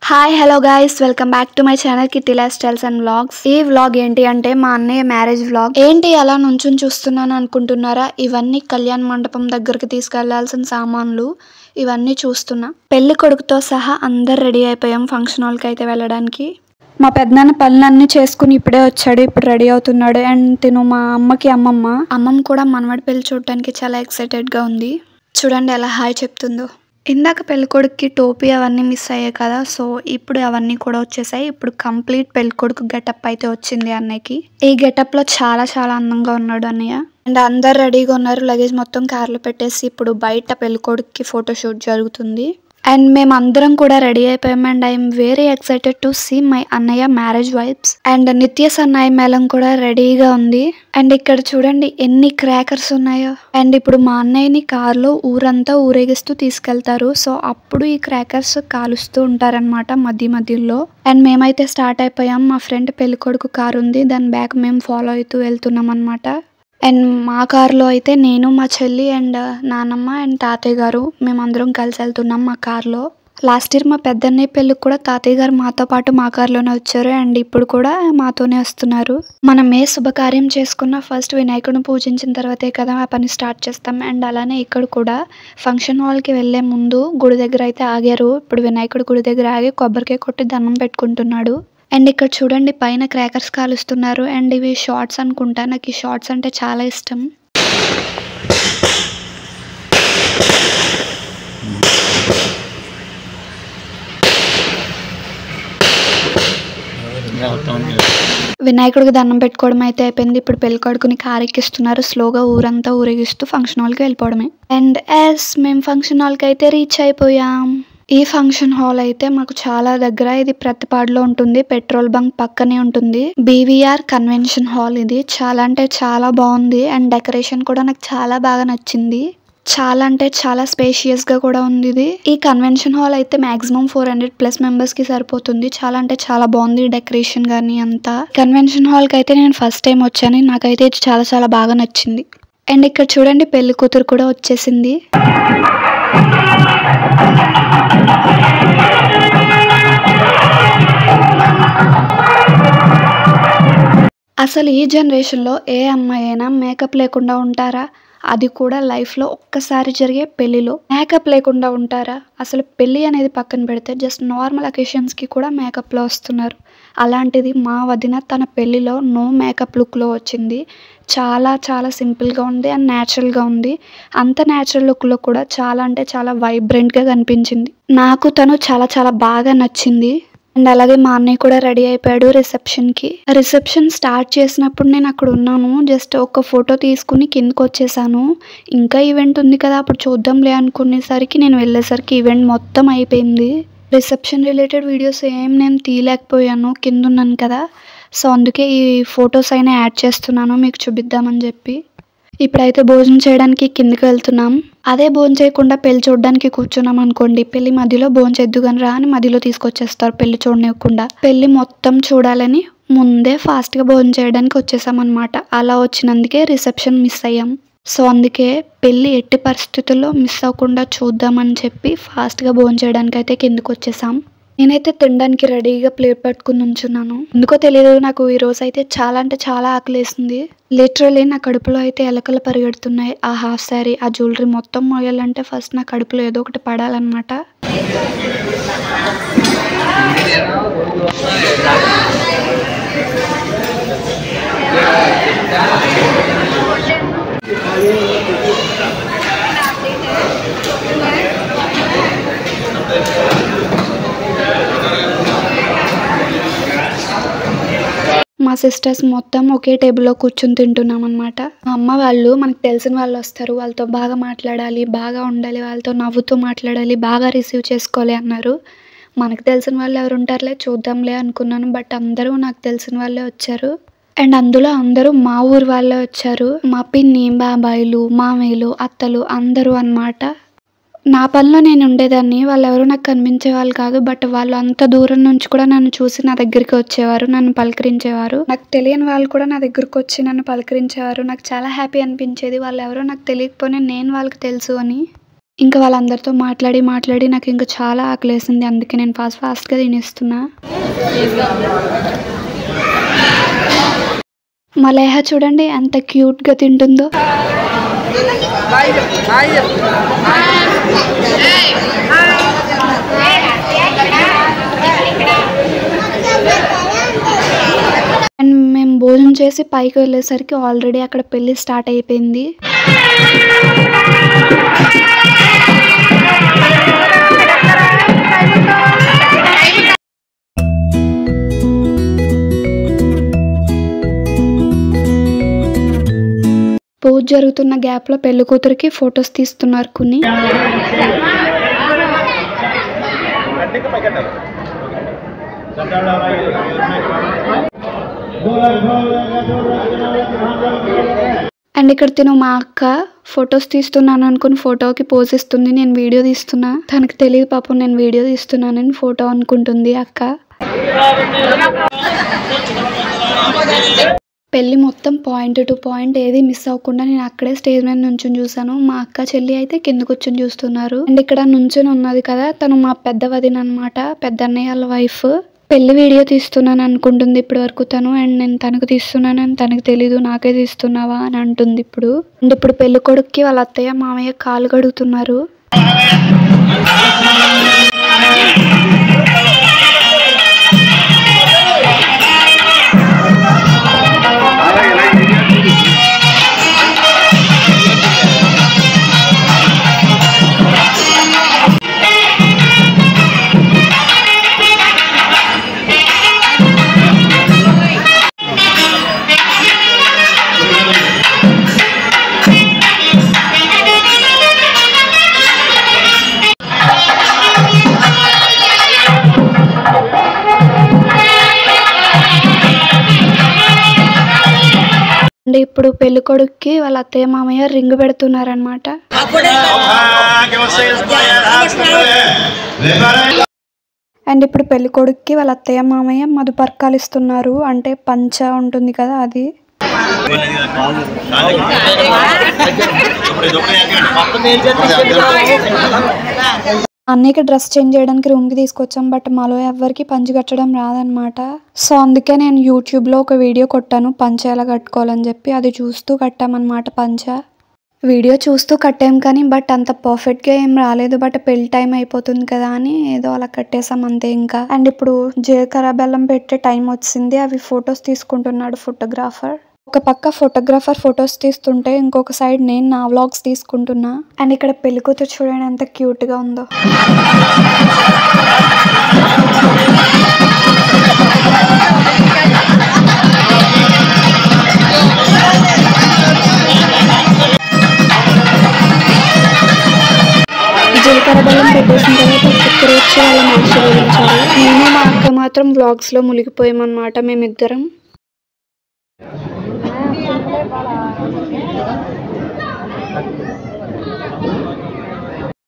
Hi hello guys welcome back to my channel kitty lifestyles and vlogs. ఈ vlog ఏంటి అంటే మా అన్నయ్య మ్యారేజ్ వ్లాగ్. ఏంటి అలా నుంచుని చూస్తున్నాను అనుకుంటున్నారా? ఇవన్నీ కళ్యాణ మండపం దగ్గరికి తీసుకెళ్లాల్సిన సామాన్లు. ఇవన్నీ చూస్తున్నా. పెళ్లి కొడుకుతో సహా అందరు రెడీ అయిపోయాం ఫంక్షన్ హాల్కి అయితే వెళ్ళడానికి. మా పెద్దనాన్న పనులన్నీ చేసుకుని ఇప్పుడే వచ్చాడు. ఇప్పుడు రెడీ అవుతున్నాడు. అండ్ తిను మా అమ్మకి అమ్మమ్మ కూడా మనవడి పెళ్లి చూడటానికి చాలా ఎక్సైటెడ్ గా ఉంది. చూడండి ఎలా హాయ్ చెప్తుందో. ఇందాక పెళ్ళికొడుకుకి టోపీ అవన్నీ మిస్ అయ్యాయి కదా, సో ఇప్పుడు అవన్నీ కూడా వచ్చేసాయి. ఇప్పుడు కంప్లీట్ పెళ్ళికొడుకు గెటప్ అయితే వచ్చింది అన్నయ్యకి. ఈ గెటప్ లో చాలా చాలా అందంగా ఉన్నాడు అన్నయ్య. అండ్ అందరు రెడీగా ఉన్నారు. లగేజ్ మొత్తం కార్లో పెట్టేసి ఇప్పుడు బయట పెళ్ళికొడుకుకి ఫోటోషూట్ జరుగుతుంది. అండ్ మేము అందరం కూడా రెడీ అయిపోయాం. And I'm very excited to see my అన్నయ్య మ్యారేజ్ వైబ్స్. అండ్ నిత్య సన్నాయి మేళం కూడా రెడీగా ఉంది. అండ్ ఇక్కడ చూడండి ఎన్ని క్రాకర్స్ ఉన్నాయో. అండ్ ఇప్పుడు మా అన్నయ్యని కార్లో ఊరంతా ఊరేగిస్తూ తీసుకెళ్తారు. సో అప్పుడు ఈ క్రాకర్స్ కాలుస్తూ ఉంటారనమాట మధ్యలో. అండ్ మేమైతే స్టార్ట్ అయిపోయాం. మా ఫ్రెండ్ పెళ్లి కొడుకు కార్ ఉంది, దాని బ్యాక్ మేము ఫాలో అవుతూ వెళ్తున్నాం అనమాట. అండ్ మా కార్లో అయితే నేను, మా చెల్లి అండ్ నానమ్మ అండ్ తాతయ్య గారు మేమందరం కలిసి వెళ్తున్నాం మా కార్లో. లాస్ట్ ఇయర్ మా పెద్దన్నయ్య పెళ్ళికి కూడా తాతయ్య గారు మాతో పాటు మా కార్లోనే వచ్చారు. అండ్ ఇప్పుడు కూడా మాతోనే వస్తున్నారు. మనం ఏ శుభకార్యం చేసుకున్నా ఫస్ట్ వినాయకుడిని పూజించిన తర్వాతే కదా ఆ పని స్టార్ట్ చేస్తాం. అండ్ అలానే ఇక్కడ కూడా ఫంక్షన్ హాల్కి వెళ్లే ముందు గుడి దగ్గర అయితే ఆగారు. ఇప్పుడు వినాయకుడు గుడి దగ్గర ఆగి కొబ్బరికాయ కొట్టి దండం పెట్టుకుంటున్నాడు. అండ్ ఇక్కడ చూడండి పైన క్రాకర్స్ కాలుస్తున్నారు. అండ్ ఇవి షార్ట్స్ అనుకుంటా. నాకు ఈ షార్ట్స్ అంటే చాలా ఇష్టం. వినాయకుడికి దండం పెట్టుకోవడం అయితే అయిపోయింది. ఇప్పుడు పెళ్ళికొడుకుని కారు ఎక్కిస్తున్నారు. స్లోగా ఊరంతా ఊరేగిస్తూ ఫంక్షన్ హాల్కి వెళ్ళిపోవడమే. అండ్ మేము ఫంక్షన్ హాల్కి అయితే రీచ్ అయిపోయాం. ఈ ఫంక్షన్ హాల్ అయితే మాకు చాలా దగ్గర. ఇది ప్రతిపాడులో ఉంటుంది. పెట్రోల్ బంక్ పక్కనే ఉంటుంది. BVR convention hall. ఇది చాలా అంటే చాలా బాగుంది. అండ్ డెకరేషన్ కూడా నాకు చాలా బాగా నచ్చింది. చాలా అంటే చాలా స్పేషియస్ గా కూడా ఉంది ఇది. ఈ కన్వెన్షన్ హాల్ అయితే మాక్సిమం 400+ మెంబర్స్ కి సరిపోతుంది. చాలా అంటే చాలా బాగుంది డెకరేషన్ గానీ అంతా. కన్వెన్షన్ హాల్ కి అయితే నేను ఫస్ట్ టైం వచ్చాను. నాకైతే ఇది చాలా చాలా బాగా నచ్చింది. అండ్ ఇక్కడ చూడండి పెళ్లి కూతురు కూడా వచ్చేసింది. అసలు ఈ జనరేషన్లో ఏ అమ్మాయి అయినా మేకప్ లేకుండా ఉంటారా? అది కూడా లైఫ్లో ఒక్కసారి జరిగే పెళ్లిలో మేకప్ లేకుండా ఉంటారా? అసలు పెళ్ళి అనేది పక్కన పెడితే జస్ట్ నార్మల్ అకేషన్స్కి కూడా మేకప్లో వస్తున్నారు. అలాంటిది మా వదిన తన పెళ్ళిలో నో మేకప్ లుక్లో వచ్చింది. చాలా చాలా సింపుల్గా ఉంది అండ్ న్యాచురల్గా ఉంది. అంత న్యాచురల్ లుక్లో కూడా చాలా అంటే చాలా వైబ్రెంట్గా కనిపించింది. నాకు తను చాలా చాలా బాగా నచ్చింది. అండ్ అలాగే మా అన్నయ్య కూడా రెడీ అయిపోయాడు రిసెప్షన్కి. రిసెప్షన్ స్టార్ట్ చేసినప్పుడు నేను అక్కడ ఉన్నాను. జస్ట్ ఒక ఫోటో తీసుకుని కిందకు వచ్చేసాను. ఇంకా ఈవెంట్ ఉంది కదా అప్పుడు చూద్దాంలే అనుకునేసరికి నేను వెళ్ళేసరికి ఈవెంట్ మొత్తం అయిపోయింది. రిసెప్షన్ రిలేటెడ్ వీడియోస్ ఏం నేను తీయలేకపోయాను, కింద ఉన్నాను కదా. సో అందుకే ఈ ఫొటోస్ అయినా యాడ్ చేస్తున్నాను మీకు చూపిద్దామని చెప్పి. ఇప్పుడైతే భోజనం చేయడానికి కిందకి వెళ్తున్నాం. అదే భోజనం చేయకుండా పెళ్లి చూడడానికి కూర్చున్నాం అనుకోండి, పెళ్లి మధ్యలో భోజనం చేద్దు కానీ రా అని మధ్యలో తీసుకొచ్చేస్తారు పెళ్లి చూడనివ్వకుండా. పెళ్లి మొత్తం చూడాలని ముందే ఫాస్ట్గా భోజనం చేయడానికి వచ్చేసాం అనమాట. అలా వచ్చినందుకే రిసెప్షన్ మిస్ అయ్యాం. సో అందుకే పెళ్లి ఎట్టి పరిస్థితుల్లో మిస్ అవ్వకుండా చూద్దామని చెప్పి ఫాస్ట్గా భోజనం చేయడానికి అయితే కిందకు వచ్చేసాం. నేనైతే తినడానికి రెడీగా ప్లేట్ పట్టుకుని ఉంచున్నాను. ఎందుకో తెలియదు నాకు ఈ రోజు అయితే చాలా అంటే చాలా ఆకలేసింది. లిటరలీ నా కడుపులో అయితే ఎలకలు పరిగెడుతున్నాయి. ఆ హాఫ్ శారీ ఆ జ్యువెలరీ మొత్తం మోయాలంటే ఫస్ట్ నా కడుపులో ఏదో ఒకటి పడాలన్నమాట. మా సిస్టర్స్ మొత్తం ఒకే టేబుల్లో కూర్చొని తింటున్నాం అనమాట. మా అమ్మ వాళ్ళు మనకు తెలిసిన వాళ్ళు వస్తారు, వాళ్ళతో బాగా మాట్లాడాలి, బాగా ఉండాలి, వాళ్ళతో నవ్వుతూ మాట్లాడాలి, బాగా రిసీవ్ చేసుకోవాలి అన్నారు. మనకు తెలిసిన వాళ్ళు ఎవరు ఉంటారులే చూద్దాంలే అనుకున్నాను. బట్ అందరూ నాకు తెలిసిన వాళ్ళే వచ్చారు. అండ్ అందులో అందరూ మా ఊరు వాళ్ళే వచ్చారు. మా పిన్ని, బాబాయిలు, మామయ్యలు, అత్తలు అందరూ అన్నమాట. నా పనిలో నేను ఉండేదాన్ని, వాళ్ళు ఎవరు నాకు కనిపించే వాళ్ళు కాదు. బట్ వాళ్ళు అంత దూరం నుంచి కూడా నన్ను చూసి నా దగ్గరికి వచ్చేవారు, నన్ను పలకరించేవారు. నాకు తెలియని వాళ్ళు కూడా నా దగ్గరకు వచ్చి నన్ను పలకరించేవారు. నాకు చాలా హ్యాపీ అనిపించేది. వాళ్ళు ఎవరో నాకు తెలియకపోయినా నేను వాళ్ళకి తెలుసు అని. ఇంకా వాళ్ళందరితో మాట్లాడి మాట్లాడి నాకు ఇంకా చాలా ఆకలేసింది. అందుకే నేను ఫాస్ట్గా తినేస్తున్నా. మలైహ చూడండి ఎంత క్యూట్గా తింటుందో. అండ్ మేము భోజనం చేసి పైకి వెళ్ళేసరికి ఆల్రెడీ అక్కడ పెళ్లి స్టార్ట్ అయిపోయింది. పూజ జరుగుతున్న గ్యాప్ లో పెళ్లి కూతురికి ఫొటోస్ తీస్తున్నారు కొన్ని. అండ్ ఇక్కడ తిను మా అక్క ఫొటోస్ తీస్తున్నాను అనుకుని ఫోటోకి పోజ్ ఇస్తుంది. నేను వీడియో తీస్తున్నా, తనకు తెలియదు పాపం నేను వీడియో తీస్తున్నానని. ఫోటో అనుకుంటుంది అక్క. పెళ్లి మొత్తం పాయింట్ టు పాయింట్ ఏది మిస్ అవ్వకుండా నేను అక్కడే స్టేజ్ మీద నుంచుని చూసాను. మా అక్క చెల్లి అయితే కింద కూర్చొని చూస్తున్నారు. అండ్ ఇక్కడ నుంచుని ఉన్నది కదా తను మా పెద్ద వదిన అనమాట, పెద్ద అన్నయ్య వాళ్ళ వైఫ్. పెళ్లి వీడియో తీస్తున్నాను అనుకుంటుంది ఇప్పటి వరకు తను. అండ్ నేను తనకు తీస్తున్నానని తనకు తెలీదు, నాకే తీస్తున్నావా అని అంటుంది ఇప్పుడు. అండ్ ఇప్పుడు పెళ్లి కొడుక్కి వాళ్ళ అత్తయ్య మామయ్య కాలు కడుగుతున్నారు. అండ్ ఇప్పుడు పెళ్లి కొడుక్కి వాళ్ళ అత్తయ్య మామయ్య రింగ్ పెడుతున్నారనమాట. అండ్ ఇప్పుడు పెళ్లి కొడుక్కి వాళ్ళ అత్తయ్య మామయ్య మధుపర్కాలు ఇస్తున్నారు. అంటే పంచ ఉంటుంది కదా అది. అన్నయ్యకి డ్రెస్ చేంజ్ చేయడానికి రూమ్ కి తీసుకొచ్చాం. బట్ మాలో ఎవరికి పంచి కట్టడం రాదనమాట. సో అందుకే నేను యూట్యూబ్ లో ఒక వీడియో కొట్టాను పంచ ఎలా కట్టుకోవాలని చెప్పి. అది చూస్తూ కట్టామన్నమాట పంచ. వీడియో చూస్తూ కట్టాం కానీ బట్ అంత పర్ఫెక్ట్ గా ఏం రాలేదు. బట్ పెళ్లి టైం అయిపోతుంది కదా అని ఏదో అలా కట్టేసాం అంతే ఇంకా. అండ్ ఇప్పుడు జీలకర్ర బెల్లం పెట్టే టైం వచ్చింది. అవి ఫొటోస్ తీసుకుంటున్నాడు ఫోటోగ్రాఫర్. ఒక పక్క ఫోటోగ్రాఫర్ ఫొటోస్ తీస్తుంటే ఇంకొక సైడ్ నేను నా వ్లాగ్స్ తీసుకుంటున్నా. అండ్ ఇక్కడ పెళ్లి కూతురు చూడండి ఎంత క్యూట్ గా ఉందో. జీలకర్ర బెల్లం పెట్టేసిన తర్వాత చక్కెర వచ్చి వాళ్ళని ఆశీర్వదించారు. నేను మా అక్క మాత్రం వ్లాగ్స్ లో మునిగిపోయామన్నమాట మేమిద్దరం.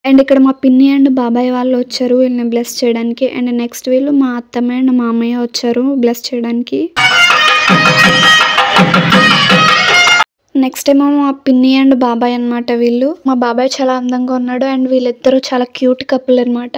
అండ్ ఇక్కడ మా పిన్ని అండ్ బాబాయ్ వాళ్ళు వచ్చారు వీళ్ళని బ్లెస్ చేయడానికి. అండ్ నెక్స్ట్ వీళ్ళు మా అత్తమ్మ అండ్ మామయ్య వచ్చారు బ్లెస్ చేయడానికి. నెక్స్ట్ ఏమో మా పిన్ని అండ్ బాబాయ్ అనమాట వీళ్ళు. మా బాబాయ్ చాలా అందంగా ఉన్నాడు. అండ్ వీళ్ళిద్దరూ చాలా క్యూట్ కపుల్ అనమాట.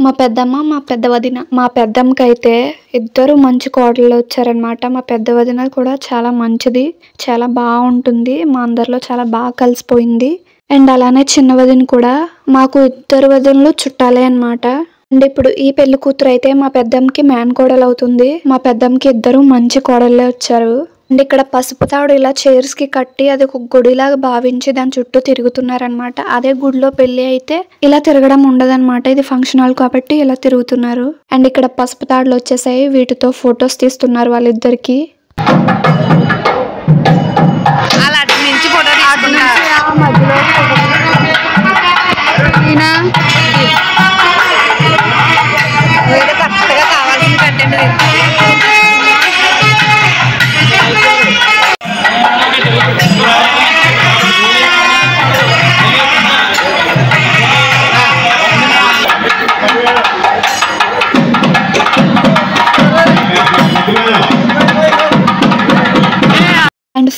మా పెద్దమ్మ మా పెద్ద వదిన. మా పెద్దమ్మకి అయితే ఇద్దరు మంచి కోడళ్ళు వచ్చారనమాట. మా పెద్ద వదిన కూడా చాలా మంచిది, చాలా బాగుంటుంది, మా అందరిలో చాలా బాగా కలిసిపోయింది. అండ్ అలానే చిన్న వదిన కూడా. మాకు ఇద్దరు వదినలు చుట్టాలే అనమాట. అండ్ ఇప్పుడు ఈ పెళ్లి కూతురు అయితే మా పెద్దమ్మకి మ్యాన్ కోడలు అవుతుంది. మా పెద్దమ్మకి ఇద్దరు మంచి కోడళ్ళే వచ్చారు. అండ్ ఇక్కడ పసుపు తాడు ఇలా చైర్స్ కి కట్టి అది ఒక గుడిలాగా భావించి దాని చుట్టూ తిరుగుతున్నారనమాట. అదే గుడిలో పెళ్లి అయితే ఇలా తిరగడం ఉండదన్నమాట. ఇది ఫంక్షన్ హాల్ కాబట్టి ఇలా తిరుగుతున్నారు. అండ్ ఇక్కడ పసుపు తాడులు వచ్చేసాయి. వీటితో ఫొటోస్ తీస్తున్నారు వాళ్ళిద్దరికి.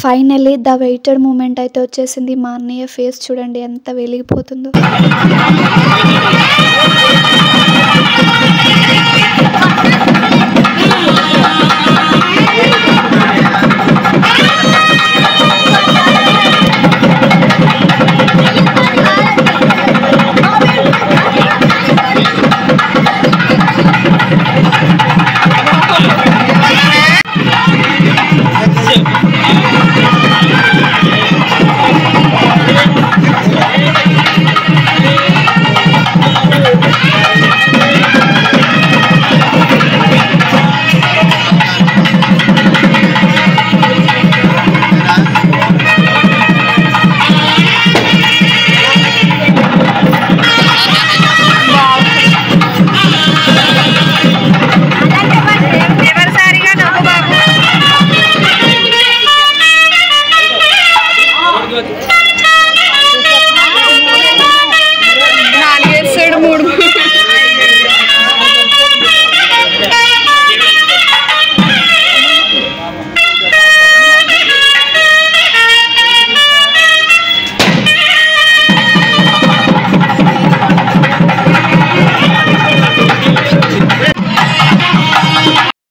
ఫైనల్లీ ద వెయిటెడ్ మూమెంట్ అయితే వచ్చేసింది. మా అన్నయ్య ఫేస్ చూడండి ఎంత వెలిగిపోతుందో.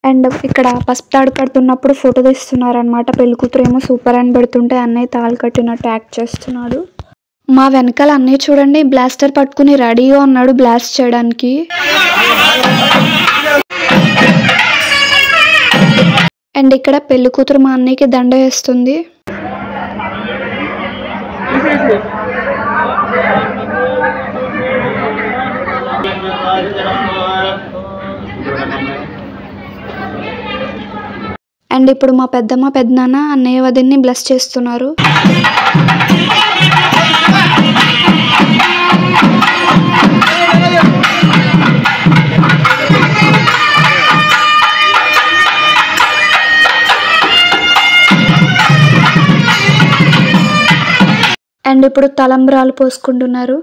అండ్ ఇక్కడ పసుపు తాడు కడుతున్నప్పుడు ఫోటో తీస్తున్నారనమాట. పెళ్లి కూతురు ఏమో సూపర్ అని పెడుతుంటే అన్నయ్య తాళి కట్టినట్టు యాక్ట్ చేస్తున్నాడు. మా వెనకాల అన్నయ్య చూడండి బ్లాస్టర్ పట్టుకుని రెడీగా ఉన్నాడు బ్లాస్ట్ చేయడానికి. అండ్ ఇక్కడ పెళ్లి కూతురు మా అన్నయ్యకి దండ వేస్తుంది. అండ్ ఇప్పుడు మా పెద్దమ్మ పెద్దనాన్న అన్నయ్య వదిన్ని బ్లెస్ చేస్తున్నారు. అండ్ ఇప్పుడు తలంబ్రాలు పోసుకుంటున్నారు.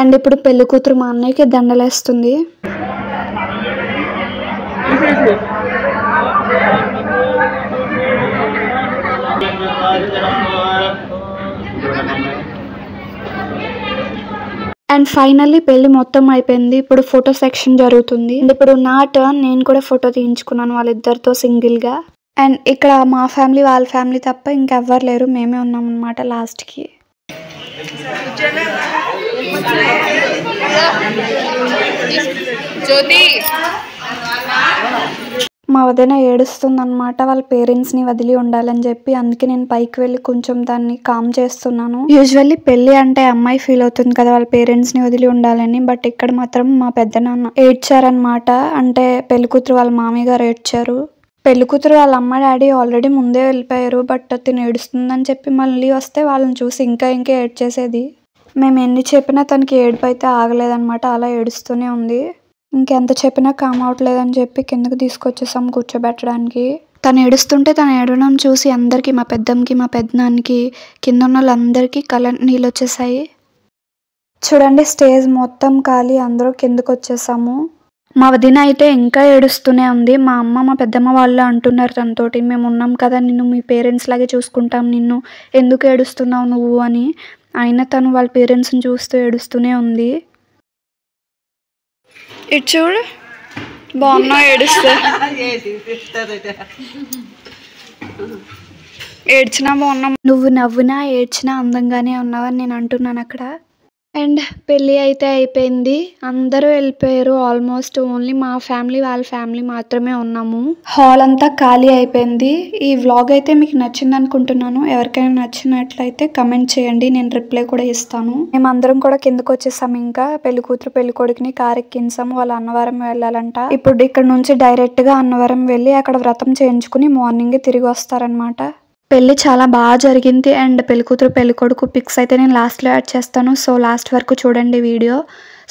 అండ్ ఇప్పుడు పెళ్లి కూతురు మా అన్నయ్యకి దండలేస్తుంది. అండ్ ఫైనల్లీ పెళ్లి మొత్తం అయిపోయింది. ఇప్పుడు ఫోటో సెక్షన్ జరుగుతుంది. అండ్ ఇప్పుడు నా టర్న్, నేను కూడా ఫోటో తీయించుకున్నాను వాళ్ళిద్దరితో సింగిల్ గా. అండ్ ఇక్కడ మా ఫ్యామిలీ వాళ్ళ ఫ్యామిలీ తప్ప ఇంకెవ్వరు లేరు, మేమే ఉన్నాం అనమాట లాస్ట్ కి. మా వదిన ఏడుస్తుంది అనమాట వాళ్ళ పేరెంట్స్ ని వదిలి ఉండాలని చెప్పి. అందుకే నేను పైకి వెళ్ళి కొంచెం దాన్ని కామ్ చేస్తున్నాను. యూజువల్లీ పెళ్లి అంటే అమ్మాయి ఫీల్ అవుతుంది కదా వాళ్ళ పేరెంట్స్ ని వదిలి ఉండాలని. బట్ ఇక్కడ మాత్రం మా పెద్దనాన్న ఏడ్చారనమాట. అంటే పెళ్లి కూతురు వాళ్ళ మామయ్య గారు ఏడ్చారు. పెళ్లి కూతురు వాళ్ళ అమ్మ డాడీ ఆల్రెడీ ముందే వెళ్ళిపోయారు. బట్ తిను ఏడుస్తుందని చెప్పి మళ్ళీ వస్తే వాళ్ళని చూసి ఇంకా ఏడ్చేసేది. మేము ఎన్ని చెప్పినా తనకి ఏడుపు అయితే ఆగలేదన్నమాట. అలా ఏడుస్తూనే ఉంది. ఇంకెంత చెప్పినా కామ్ అవట్లేదని చెప్పి కిందకి తీసుకొచ్చేసాం కూర్చోబెట్టడానికి. తను ఏడుస్తుంటే తను ఏడవడం చూసి అందరికీ, మా పెద్దమ్మకి మా పెద్దనాన్నకి కింద ఉన్న వాళ్ళందరికీ కళ్ళ నీళ్ళు వచ్చేసాయి. చూడండి స్టేజ్ మొత్తం ఖాళీ, అందరూ కిందకు వచ్చేసాము. మా వదిన అయితే ఇంకా ఏడుస్తూనే ఉంది. మా అమ్మ మా పెద్దమ్మ వాళ్ళు అంటున్నారు తనతోటి, మేము ఉన్నాం కదా నిన్ను మీ పేరెంట్స్ లాగే చూసుకుంటాం, నిన్ను ఎందుకు ఏడుస్తున్నావు నువ్వు అని. అయినా తను వాళ్ళ పేరెంట్స్ని చూస్తూ ఏడుస్తూనే ఉంది. ఇటు చూడు బాగున్నా ఏడుస్తా, ఏడ్చినా బాగున్నాం, నువ్వు నవ్వునా ఏడ్చినా అందంగానే ఉన్నావని నేను అంటున్నాను అక్కడ. అండ్ పెళ్ళి అయితే అయిపోయింది. అందరూ వెళ్ళిపోయారు ఆల్మోస్ట్. ఓన్లీ మా ఫ్యామిలీ వాళ్ళ ఫ్యామిలీ మాత్రమే ఉన్నాము. హాల్ అంతా ఖాళీ అయిపోయింది. ఈ వ్లాగ్ అయితే మీకు నచ్చింది అనుకుంటున్నాను. ఎవరికైనా నచ్చినట్లయితే కమెంట్ చేయండి, నేను రిప్లై కూడా ఇస్తాను. మేమందరం కూడా కిందకు వచ్చేసాం. ఇంకా పెళ్లి కూతురు పెళ్లి కొడుకుని కారు ఎక్కించాము. వాళ్ళ అన్నవరం వెళ్ళాలంట. ఇప్పుడు ఇక్కడ నుంచి డైరెక్ట్ గా అన్నవరం వెళ్ళి అక్కడ వ్రతం చేయించుకుని మార్నింగ్ తిరిగి వస్తారనమాట. పెళ్లి చాలా బాగా జరిగింది. అండ్ పెళ్లి కూతురు పెళ్లి కొడుకు పిక్స్ అయితే నేను లాస్ట్లో యాడ్ చేస్తాను. సో లాస్ట్ వరకు చూడండి video.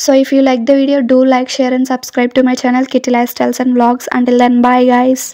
So if you like the video, do like, share and subscribe to my channel kitty lifestyles and vlogs. Until then, bye guys.